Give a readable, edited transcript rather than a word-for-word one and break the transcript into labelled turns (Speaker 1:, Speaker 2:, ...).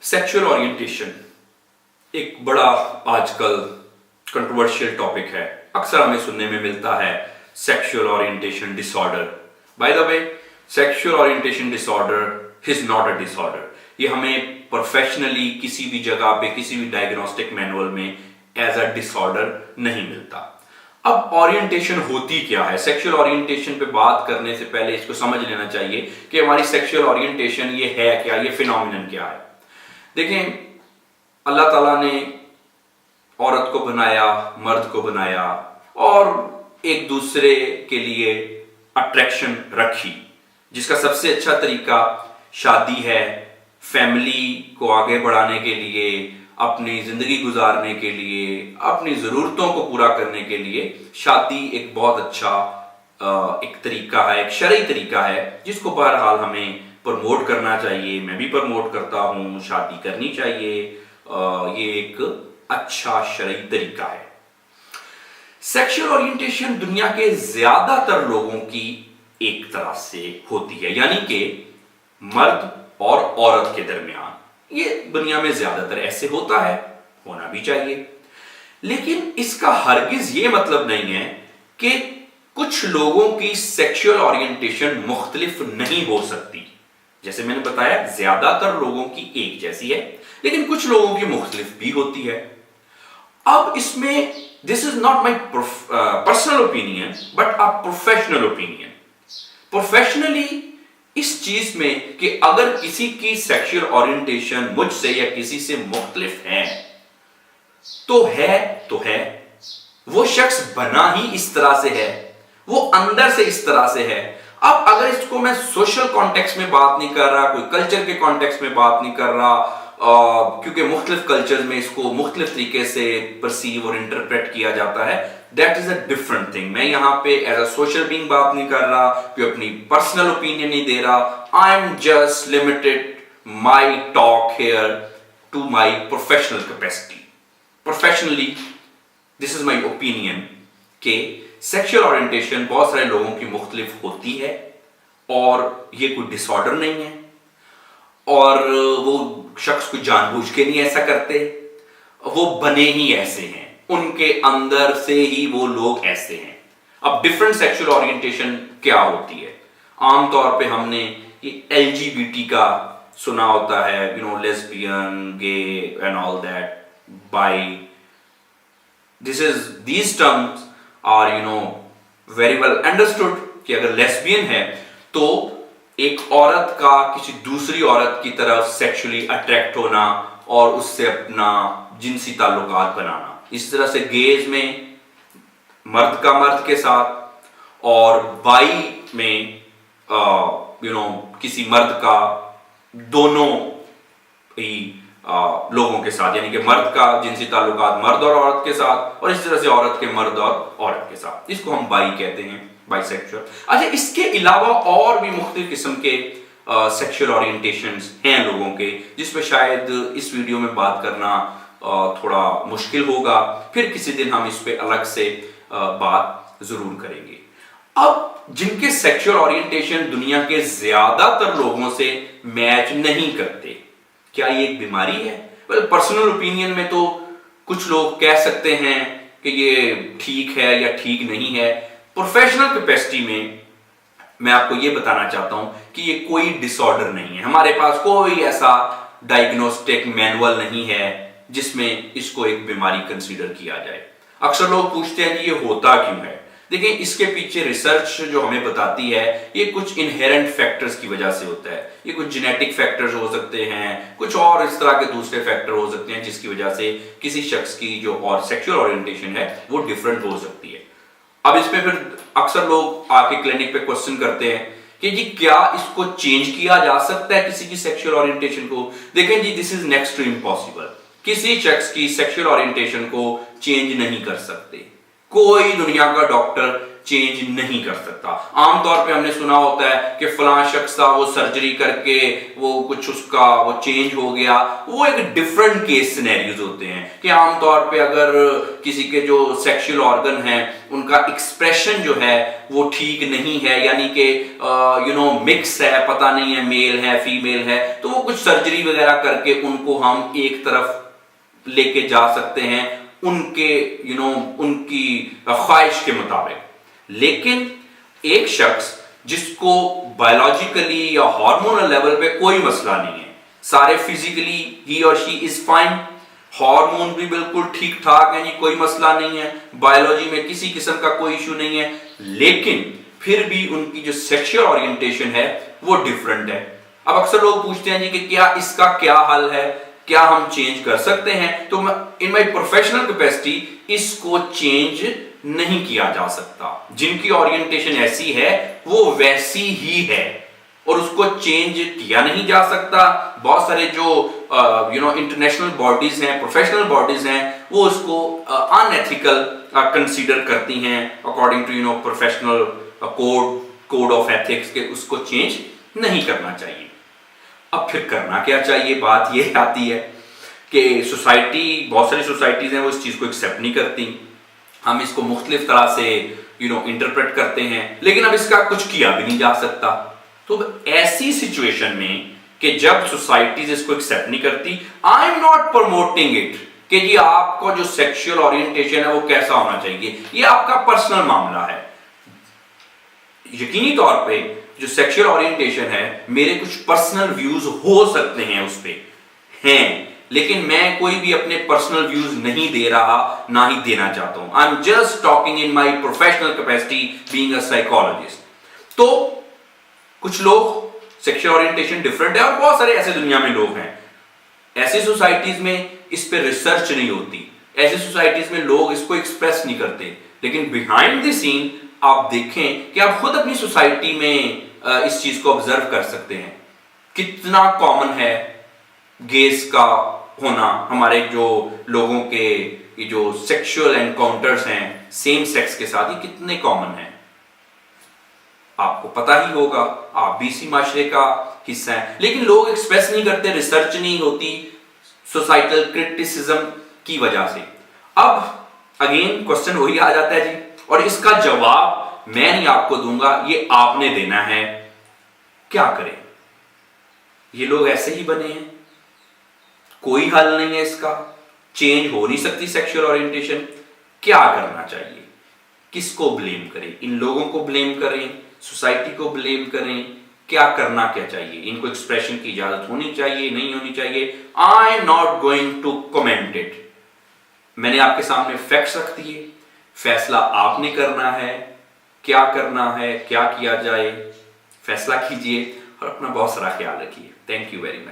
Speaker 1: Sexual orientation एक बड़ा आजकल कंट्रोवर्शियल टॉपिक है। अक्सर हमें सुनने में मिलता है sexual orientation disorder. By the way, sexual orientation disorder is not a disorder. ये हमें प्रोफेशनली किसी भी जगह पे किसी भी डायग्नोस्टिक मैनुअल में एज अ डिसऑर्डर नहीं मिलता। अब ओरिएंटेशन होती क्या है? सेक्सुअल ओरिएंटेशन पे बात करने से पहले इसको समझ लेना चाहिए कि हमारी सेक्सुअल ओरिएंटेशन ये है क्या, ये फिनोमिनन क्या है। देखें, अल्लाह ताला ने औरत को बनाया, मर्द को बनाया और एक दूसरे के लिए अट्रैक्शन रखी, जिसका सबसे अच्छा तरीका शादी है। फैमिली को आगे बढ़ाने के लिए, अपनी जिंदगी गुजारने के लिए, अपनी जरूरतों को पूरा करने के लिए शादी एक बहुत अच्छा एक तरीका है, एक शरई तरीका है, जिसको बहरहाल हमें प्रमोट करना चाहिए। मैं भी प्रमोट करता हूं, शादी करनी चाहिए। ये एक अच्छा शरई तरीका है। सेक्सुअल ओरिएंटेशन दुनिया के ज्यादातर लोगों की एक तरह से होती है, यानी कि मर्द और औरत के दरमियान ये दुनिया में ज्यादातर ऐसे होता है, होना भी चाहिए। लेकिन इसका हरगिज ये मतलब नहीं है कि कुछ लोगों की सेक्सुअल ओरिएंटेशन मुख्तलिफ नहीं हो सकती। जैसे मैंने बताया, ज्यादातर लोगों की एक जैसी है, लेकिन कुछ लोगों की मुख्तलिफ भी होती है। अब इसमें this is not my personal opinion but a professional opinion. Professionally इस चीज में कि अगर किसी की सेक्सुअल ओरिएंटेशन मुझसे या किसी से मुख्तलिफ है तो है, वो शख्स बना ही इस तरह से है, वो अंदर से इस तरह से है। अब अगर इसको मैं सोशल कॉन्टेक्स्ट में बात नहीं कर रहा, कोई कल्चर के कॉन्टेक्स्ट में बात नहीं कर रहा, क्योंकि मुख्तलिफ कल्चर में इसको मुख्तलिफ तरीके से परसीव और इंटरप्रेट किया जाता है, that is a different thing. मैं यहां पे एज अ सोशल बीइंग बात नहीं कर रहा, कोई अपनी पर्सनल ओपिनियन नहीं दे रहा। I am just limited my talk here to my professional capacity. Professionally this is my opinion कि सेक्सुअल ओरिएंटेशन बहुत सारे लोगों की मुख्तलिफ होती है और ये कोई डिसऑर्डर नहीं है, और वो शख्स को जानबूझ के नहीं ऐसा करते, वो बने ही ऐसे हैं, उनके अंदर से ही वो लोग ऐसे हैं। अब डिफरेंट सेक्सुअल ओरिएंटेशन क्या होती है? आमतौर पे हमने ये एलजीबीटी का सुना होता है, lesbian, gay and all that, bi. these terms are very well understood कि अगर लेस्बियन है तो एक औरत का किसी दूसरी औरत की तरफ सेक्सुअली अट्रैक्ट होना और उससे अपना जिनसी ताल्लुकात बनाना। इस तरह से गेज में मर्द का मर्द के साथ और बाई में किसी मर्द का दोनों ही लोगों के साथ, यानी कि मर्द का जिनसी ताल्लुकात मर्द और औरत के साथ, और इस तरह से औरत के मर्द और औरत के साथ, इसको हम बाई कहते हैं, बाइसेक्सुअल। अच्छा, इसके अलावा और भी मुख्तलिफ किस्म के सेक्सुअल ओरिएंटेशंस हैं लोगों के, जिसमें शायद इस वीडियो में बात करना थोड़ा मुश्किल होगा, फिर किसी दिन हम इस पे अलग से बात जरूर करेंगे। अब जिनके सेक्सुअल ओरिएंटेशन दुनिया के ज्यादातर लोगों से मैच नहीं करते, क्या ये एक बीमारी है? पर्सनल ओपिनियन में तो कुछ लोग कह सकते हैं कि ये ठीक है या ठीक नहीं है। प्रोफेशनल कैपेसिटी में मैं आपको ये बताना चाहता हूं कि ये कोई डिसऑर्डर नहीं है। हमारे पास कोई ऐसा डायग्नोस्टिक मैनुअल नहीं है जिसमें इसको एक बीमारी कंसीडर किया जाए। अक्सर लोग पूछते हैं कि ये होता क्यों है। देखिए, इसके पीछे रिसर्च जो हमें बताती है, ये कुछ इनहेरेंट फैक्टर्स की वजह से होता है। ये कुछ जेनेटिक फैक्टर्स हो सकते हैं, कुछ और इस तरह के दूसरे फैक्टर हो सकते हैं, जिसकी वजह से किसी शख्स की जो और सेक्सुअल ओरिएंटेशन है वो डिफरेंट हो सकती है। अब इसमें फिर अक्सर लोग आके क्लिनिक पे क्वेश्चन करते हैं कि जी क्या इसको चेंज किया जा सकता है किसी की सेक्सुअल ओरिएंटेशन को? देखें जी, this is next to impossible. किसी शख्स की सेक्सुअल ओरिएंटेशन को चेंज नहीं कर सकते। कोई दुनिया का डॉक्टर चेंज नहीं कर सकता। आमतौर पे हमने सुना होता है कि फलां शख्स था, वो सर्जरी करके वो कुछ उसका वो चेंज हो गया। वो एक डिफरेंट केस सिनेरियोज होते हैं कि आमतौर पे अगर किसी के जो सेक्सुअल ऑर्गन है उनका एक्सप्रेशन जो है वो ठीक नहीं है, यानी कि मिक्स है, पता नहीं है मेल है फीमेल है, तो वो कुछ सर्जरी वगैरह करके उनको हम एक तरफ लेके जा सकते हैं उनके उनकी ख्वाहिश के मुताबिक। लेकिन एक शख्स जिसको बायोलॉजिकली या हार्मोनल लेवल पे कोई मसला नहीं है, सारे फिजिकली ही और शी इज फाइन, हार्मोन भी बिल्कुल ठीक ठाक है जी, कोई मसला नहीं है, बायोलॉजी में किसी किस्म का कोई इशू नहीं है, लेकिन फिर भी उनकी जो सेक्सुअल ओरिएंटेशन है वो डिफरेंट है। अब अक्सर लोग पूछते हैं जी कि क्या इसका क्या हल है, क्या हम चेंज कर सकते हैं? तो इन माई प्रोफेशनल कैपेसिटी इसको चेंज नहीं किया जा सकता। जिनकी ओरिएंटेशन ऐसी है वो वैसी ही है और उसको चेंज किया नहीं जा सकता। बहुत सारे जो इंटरनेशनल बॉडीज हैं, प्रोफेशनल बॉडीज हैं, वो उसको अनएथिकल कंसीडर करती हैं according to professional code of ethics के, उसको चेंज नहीं करना चाहिए। अब फिर करना क्या चाहिए? बात ये आती है कि सोसाइटी, बहुत सारी सोसाइटीज हैं वो इस चीज को एक्सेप्ट नहीं करती, हम इसको मुख्तलिफ तरह से इंटरप्रेट करते हैं, लेकिन अब इसका कुछ किया भी नहीं जा सकता। तो ऐसी सिचुएशन में कि जब सोसाइटीज इसको एक्सेप्ट नहीं करती, आई एम नॉट प्रमोटिंग इट कि जी आपको जो सेक्सुअल ओरिएंटेशन है वो कैसा होना चाहिए, ये आपका पर्सनल मामला है। यकीनी तौर पे जो सेक्सुअल ओरिएंटेशन है, मेरे कुछ पर्सनल व्यूज हो सकते हैं उस पे हैं, लेकिन मैं कोई भी अपने पर्सनल व्यूज नहीं दे रहा, ना ही देना चाहता हूं। आई am just talking in my professional capacity being a psychologist. तो कुछ लोग सेक्सुअल ओरिएंटेशन डिफरेंट है और बहुत सारे ऐसे दुनिया में लोग हैं। ऐसी सोसाइटीज में इस पे रिसर्च नहीं होती, ऐसी सोसाइटीज में लोग इसको एक्सप्रेस नहीं करते, लेकिन बिहाइंड द सीन आप देखें कि आप खुद अपनी सोसाइटी में इस चीज को ऑब्जर्व कर सकते हैं। कितना कॉमन है गेस का होना, हमारे जो लोगों के ये जो सेक्सुअल एनकाउंटर्स हैं सेम सेक्स के साथ, ये कितने कॉमन हैं आपको पता ही होगा, आप भी इसी माशरे का हिस्सा है, लेकिन लोग एक्सप्रेस नहीं करते, रिसर्च नहीं होती सोसाइटल क्रिटिसिज्म की वजह से। अब अगेन क्वेश्चन वही आ जाता है जी, और इसका जवाब मैं नहीं आपको दूंगा, ये आपने देना है। क्या करें? ये लोग ऐसे ही बने हैं, कोई हल नहीं है इसका, चेंज हो नहीं सकती सेक्सुअल ओरिएंटेशन। क्या करना चाहिए? किसको ब्लेम करें? इन लोगों को ब्लेम करें, सोसाइटी को ब्लेम करें? क्या करना क्या चाहिए? इनको एक्सप्रेशन की इजाजत होनी चाहिए, नहीं होनी चाहिए? I am not going to comment it. मैंने आपके सामने फैक्ट्स रख दिए, फैसला आपने करना है, क्या करना है, क्या किया जाए, फैसला कीजिए और अपना बहुत सारा ख्याल रखिए। Thank you very much.